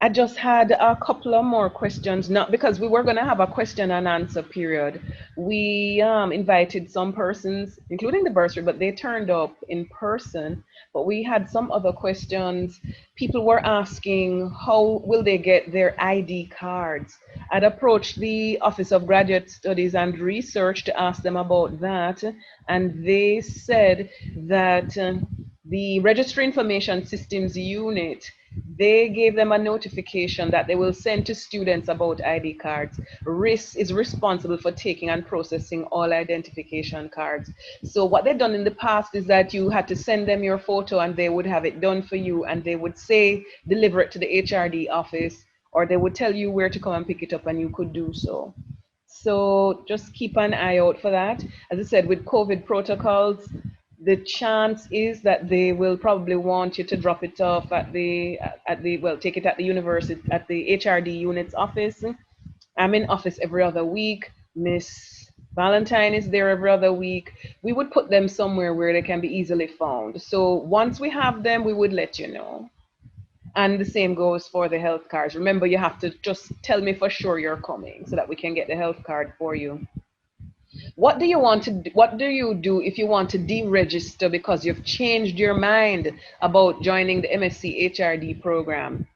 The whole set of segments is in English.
I just had a couple of more questions, not because we were going to have a question and answer period. We invited some persons, including the bursary, but they turned up in person. But we had some other questions. People were asking, how will they get their ID cards? I'd approached the Office of Graduate Studies and Research to ask them about that. And they said that the Registry Information Systems Unit, they gave them a notification that they will send to students about ID cards. RIS is responsible for taking and processing all identification cards. So what they've done in the past is that you had to send them your photo and they would have it done for you, and they would say, deliver it to the HRD office, or they would tell you where to come and pick it up, and you could do so. So just keep an eye out for that. As I said, with COVID protocols, the chance is that they will probably want you to drop it off at the well, take it at the university, at the HRD unit's office. I'm in office every other week. Miss Valentine is there every other week. We would put them somewhere where they can be easily found. So once we have them, we would let you know. And the same goes for the health cards. Remember, you have to just tell me for sure you're coming so that we can get the health card for you. What do you do if you want to deregister because you've changed your mind about joining the MSc HRD program?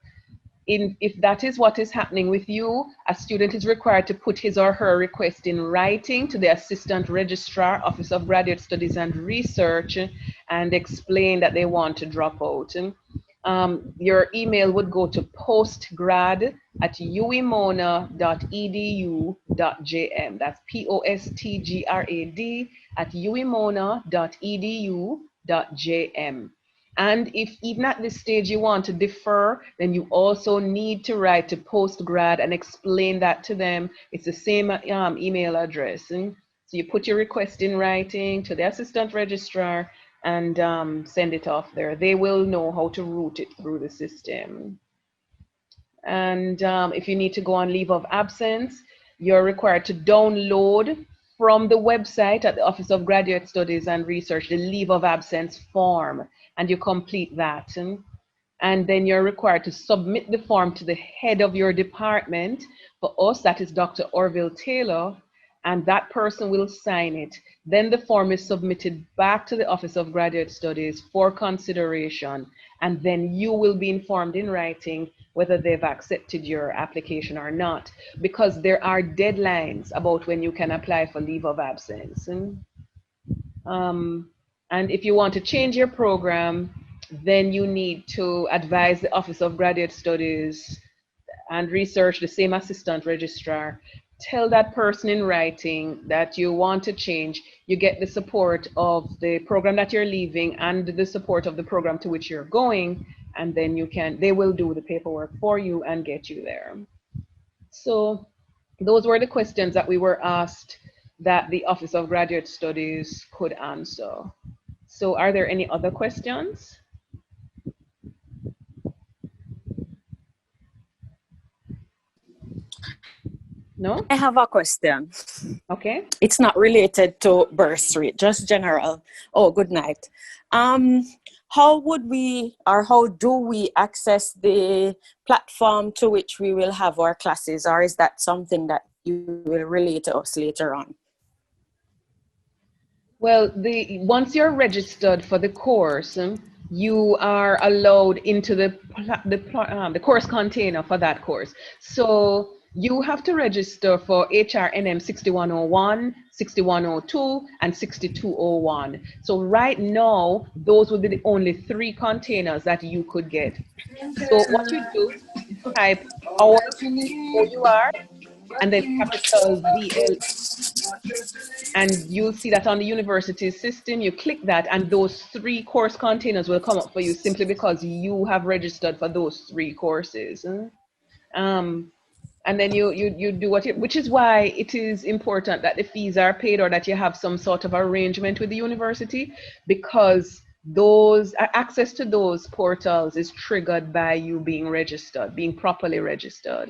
If that is what is happening with you, a student is required to put his or her request in writing to the Assistant Registrar, Office of Graduate Studies and Research, and explain that they want to drop out. Your email would go to postgrad@uwimona.edu.jm. That's postgrad@uwimona.edu.jm. And if even at this stage you want to defer, then you also need to write to postgrad and explain that to them. It's the same email address. So you put your request in writing to the assistant registrar and send it off there. They will know how to route it through the system. And if you need to go on leave of absence, you're required to download from the website at the Office of Graduate Studies and Research the leave of absence form, and you complete that. And then you're required to submit the form to the head of your department. For us, that is Dr. Orville Taylor, and that person will sign it. Then the form is submitted back to the Office of Graduate Studies for consideration, and then you will be informed in writing whether they've accepted your application or not, because there are deadlines about when you can apply for leave of absence. And if you want to change your program, then you need to advise the Office of Graduate Studies and Research, the same assistant registrar. Tell that person in writing that you want to change. You get the support of the program that you're leaving and the support of the program to which you're going, and then they will do the paperwork for you and get you there. So those were the questions that we were asked that the Office of Graduate Studies could answer. So are there any other questions? No? I have a question. Okay. It's not related to bursary, just general. Oh, good night. How would we, or how do we access the platform to which we will have our classes, or is that something that you will relate to us later on? Well, once you're registered for the course, you are allowed into the course container for that course. So you have to register for HRNM 6101, 6102, and 6201. So right now, those would be the only 3 containers that you could get. So what you do, type OUR, and then capital VL, and you'll see that on the university system, you click that and those 3 course containers will come up for you simply because you have registered for those 3 courses. And then you do which is why it is important that the fees are paid, or that you have some sort of arrangement with the university, because those access to those portals is triggered by you being registered, being properly registered.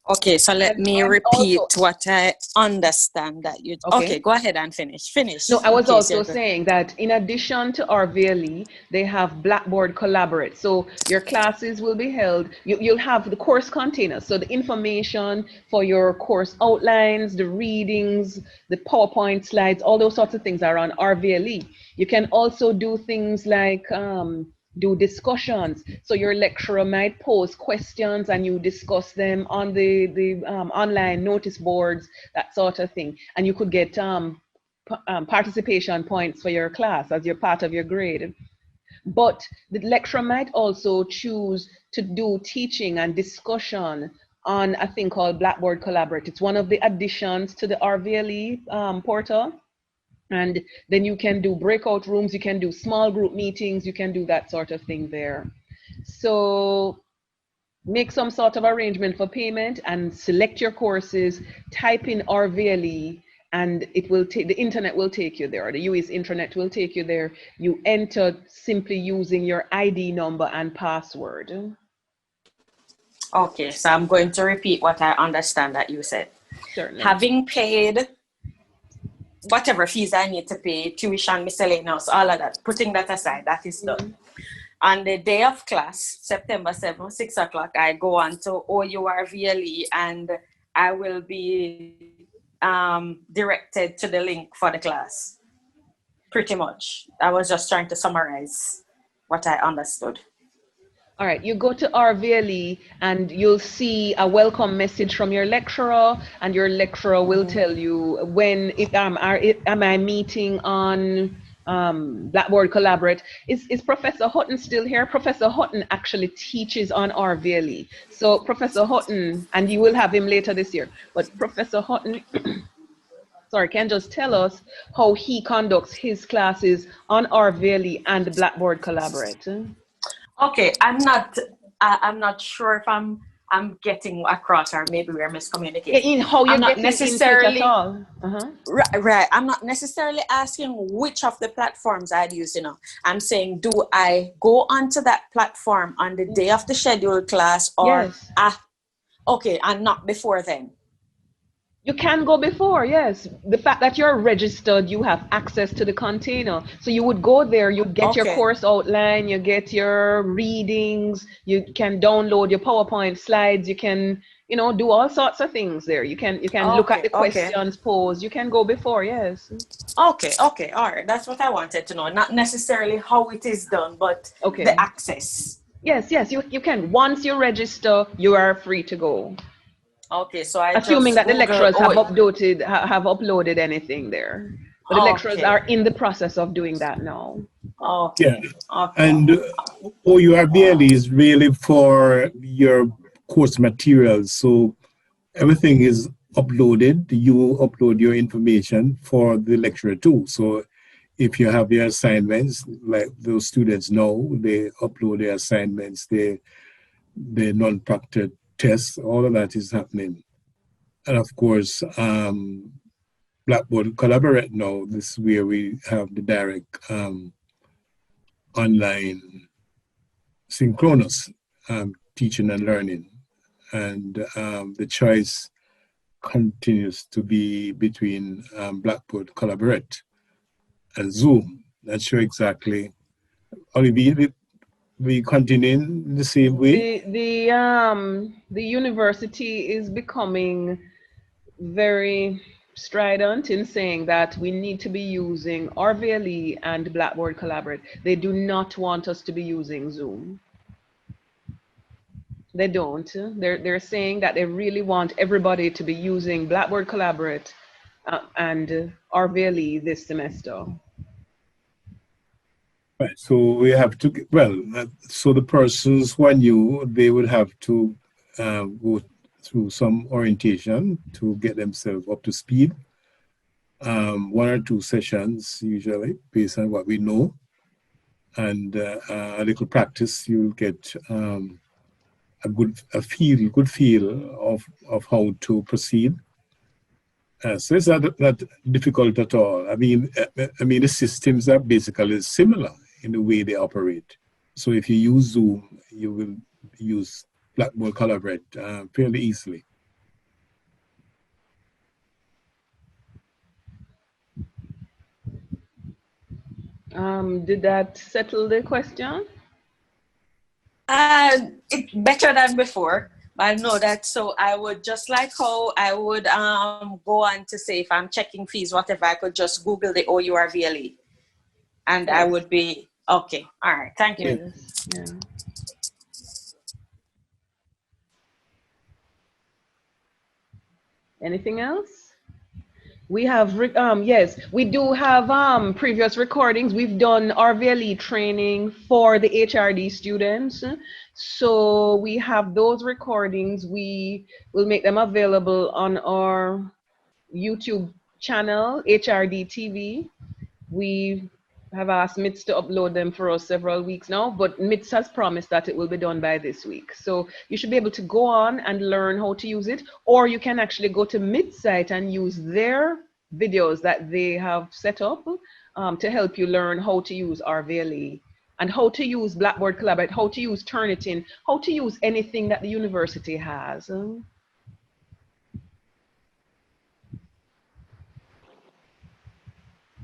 Okay, so let me And repeat also, what I understand that you... Okay, go ahead and finish. No, I In was case also you're good. saying that in addition to RVLE, they have Blackboard Collaborate. So your classes will be held, you'll have the course container. So the information for your course outlines, the readings, the PowerPoint slides, all those sorts of things are on RVLE. You can also do things like do discussions. So your lecturer might pose questions and you discuss them on the online notice boards, that sort of thing. And you could get participation points for your class as you're part of your grade. But the lecturer might also choose to do teaching and discussion on a thing called Blackboard Collaborate. It's one of the additions to the RVLE portal. And then you can do breakout rooms, you can do small group meetings, you can do that sort of thing there. So make some sort of arrangement for payment and select your courses, type in RVLE, and it will take, the internet will take you there, or the UWI's intranet will take you there. You enter simply using your ID number and password. Okay, so I'm going to repeat what I understand that you said. Certainly. Having paid whatever fees I need to pay, tuition, miscellaneous, all of that, putting that aside, that is done. On the day of class, September 7th, 6 o'clock, I go on to OURVLE and I will be directed to the link for the class. Pretty much. I was just trying to summarize what I understood. All right, you go to RVLE and you'll see a welcome message from your lecturer, and your lecturer will tell you when, if am I meeting on Blackboard Collaborate. Is Professor Hutton still here? Professor Hutton actually teaches on RVLE. So Professor Hutton, and you will have him later this year, but Professor Hutton sorry, can just tell us how he conducts his classes on RVLE and Blackboard Collaborate. Okay, I'm not sure if I'm getting across, or maybe we're miscommunicating. In how you're I'm not getting necessarily into it at all. right. I'm not necessarily asking which of the platforms I'd use. I'm saying, do I go onto that platform on the day of the scheduled class, or Yes. okay, and not before then? You can go before, yes. The fact that you're registered, you have access to the container. So you would go there, you get your course outline, you get your readings, you can download your PowerPoint slides, you can, do all sorts of things there. You can look at the questions posed. You can go before, yes. Okay, all right. That's what I wanted to know. Not necessarily how it is done, but the access. Yes, you can. Once you register, you are free to go. Okay, so I assuming just that the lecturers have uploaded anything there, but the lecturers are in the process of doing that now. Okay. And OURBLE is really for your course materials. So everything is uploaded. You upload your information for the lecturer too. So if you have your assignments, like those students know, they upload their assignments, the non-proctored tests, all of that is happening. And of course, Blackboard Collaborate now, this is where we have the direct online synchronous teaching and learning. And the choice continues to be between Blackboard Collaborate and Zoom. Not sure exactly. Olivene, we continuing the same way? The university is becoming very strident in saying that we need to be using RVLE and Blackboard Collaborate. They do not want us to be using Zoom. They don't. They're saying that they really want everybody to be using Blackboard Collaborate and RVLE this semester. Right, so we have to, so the persons who are new, they would have to go through some orientation to get themselves up to speed. 1 or 2 sessions usually, based on what we know. And a little practice, you'll get a good feel of how to proceed. So it's not difficult at all. I mean, the systems are basically similar in the way they operate. So if you use Zoom, you will use Blackboard Collaborate fairly easily. Did that settle the question? It's better than before. I know that, so I would just like how I would go on to say if I'm checking fees, whatever, I could just Google the OURVLE and I Yes. would be okay. All right, thank you. Yes. Yeah. Anything else? We have, yes, we do have previous recordings. We've done RVLE training for the HRD students. So we have those recordings. We will make them available on our YouTube channel, HRD TV. We have asked MITS to upload them for us several weeks now, but MITS has promised that it will be done by this week. So you should be able to go on and learn how to use it, or you can actually go to MITS site and use their videos that they have set up to help you learn how to use RVLE and how to use Blackboard Collaborate, how to use Turnitin, how to use anything that the university has.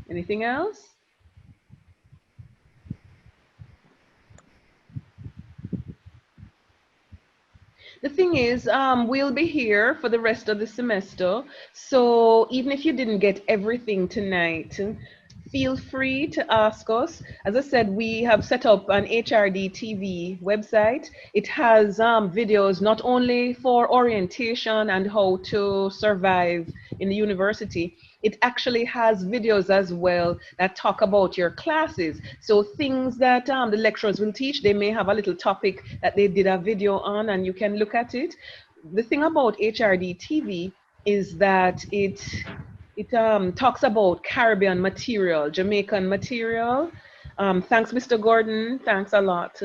Anything else? The thing is, we'll be here for the rest of the semester. So even if you didn't get everything tonight, feel free to ask us. As I said, we have set up an HRD TV website. It has videos not only for orientation and how to survive in the university, it actually has videos as well that talk about your classes. So things that the lecturers will teach, they may have a little topic that they did a video on and you can look at it. The thing about HRD TV is that it talks about Caribbean material, Jamaican material. Thanks, Mr. Gordon. Thanks a lot.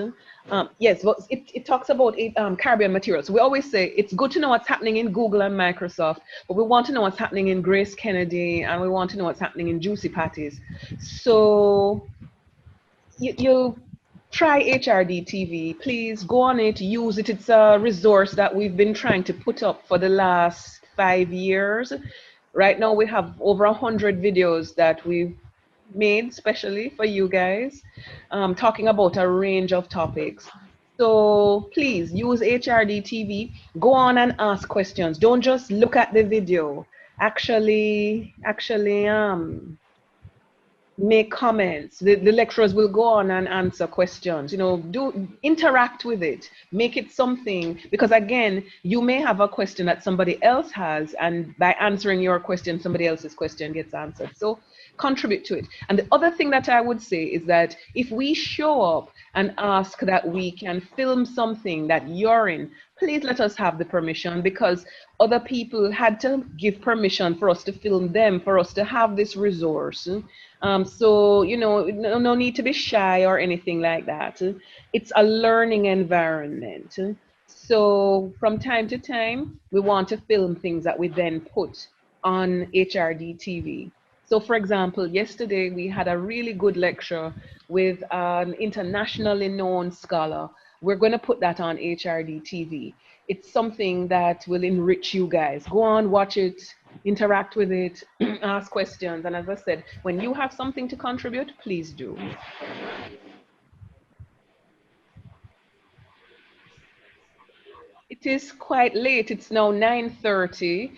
Yes, but it talks about Caribbean materials. We always say it's good to know what's happening in Google and Microsoft, but we want to know what's happening in Grace Kennedy, and we want to know what's happening in Juicy Patties. So you try HRD TV. Please go on it, use it. It's a resource that we've been trying to put up for the last 5 years. Right now we have over 100 videos that we've made specially for you guys, talking about a range of topics. So please use HRD TV. Go on and ask questions. Don't just look at the video. Actually, make comments. The lecturers will go on and answer questions. You know, do interact with it. Make it something, because again, you may have a question that somebody else has, and by answering your question, somebody else's question gets answered. So contribute to it. And the other thing that I would say is that if we show up and ask that we can film something that you're in, please let us have the permission, because other people had to give permission for us to film them, for us to have this resource. So, you know, no need to be shy or anything like that. It's a learning environment. So from time to time, we want to film things that we then put on HRD TV. So for example, yesterday we had a really good lecture with an internationally known scholar. We're going to put that on HRD TV. It's something that will enrich you guys. Go on, watch it, interact with it, ask questions. And as I said, when you have something to contribute, please do. It is quite late. It's now 9:30.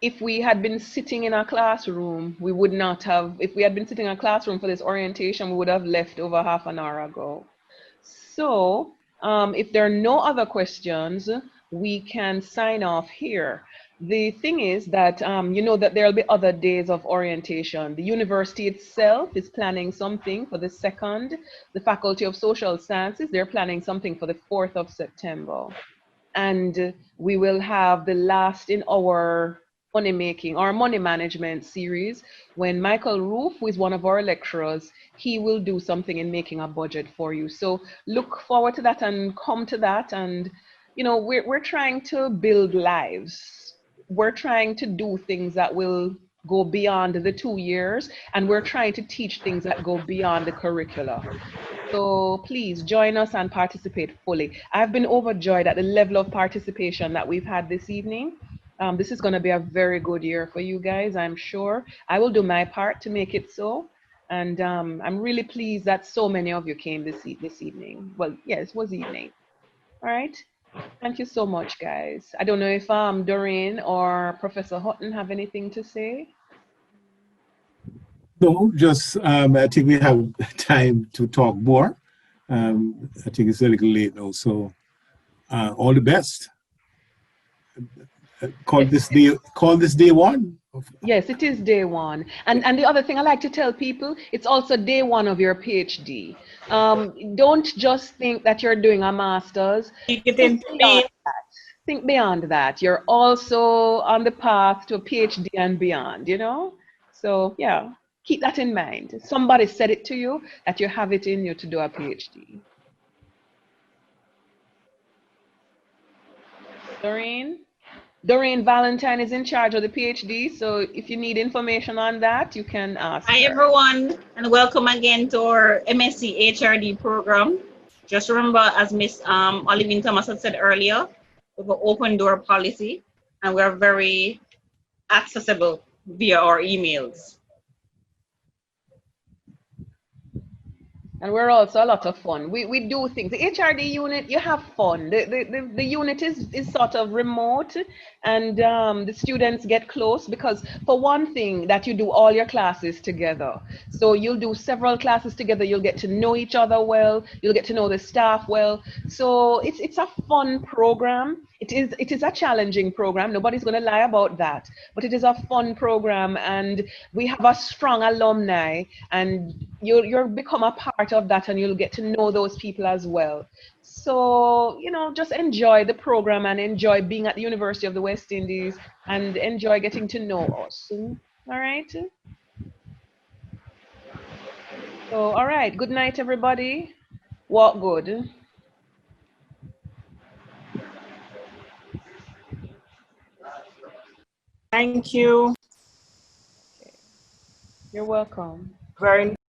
If we had been sitting in a classroom, we would not have, if we had been sitting in a classroom for this orientation, we would have left over half an hour ago. So if there are no other questions, we can sign off here. The thing is that you know that there will be other days of orientation. The university itself is planning something for the 2nd. The Faculty of Social Sciences, they're planning something for the 4th of September. And we will have the last in our money making or money management series when Michael Roof, who is one of our lecturers, he will do something in making a budget for you. So look forward to that and come to that. And you know, we're trying to build lives. We're trying to do things that will go beyond the 2 years, and we're trying to teach things that go beyond the curricula. So please join us and participate fully. I've been overjoyed at the level of participation that we've had this evening. This is going to be a very good year for you guys, I'm sure. I will do my part to make it so. And I'm really pleased that so many of you came this evening. Well, yes, it was evening. All right. Thank you so much, guys. I don't know if Doreen or Professor Hutton have anything to say. No, just I think we have time to talk more. I think it's a little late now, so all the best. Call Yes. this day one. Yes, it is day one. And the other thing I like to tell people, it's also day one of your PhD. Don't just think that you're doing a master's. Keep it Think in beyond that. Think beyond that. You're also on the path to a PhD and beyond, you know? So yeah, keep that in mind. Somebody said it to you that you have it in you to do a PhD. Doreen? Doreen Valentine is in charge of the PhD, so if you need information on that, you can ask Hi her. everyone, and welcome again to our MSc HRD program. Just remember, as Miss Olivene Thomas had said earlier, we have an open door policy, and we're very accessible via our emails. And we're also a lot of fun. We do things. The HRD unit, you have fun. The unit is sort of remote, and the students get close because, for one thing, that you do all your classes together. So you'll do several classes together. You'll get to know each other well. You'll get to know the staff well. So it's a fun program. It is a challenging program. Nobody's going to lie about that. But it is a fun program, and we have a strong alumni, and you'll become a part of that, and you'll get to know those people as well. So, you know, just enjoy the program and enjoy being at the University of the West Indies and enjoy getting to know us. All right. So, all right. Good night, everybody. Walk good. Thank you. You're welcome. Very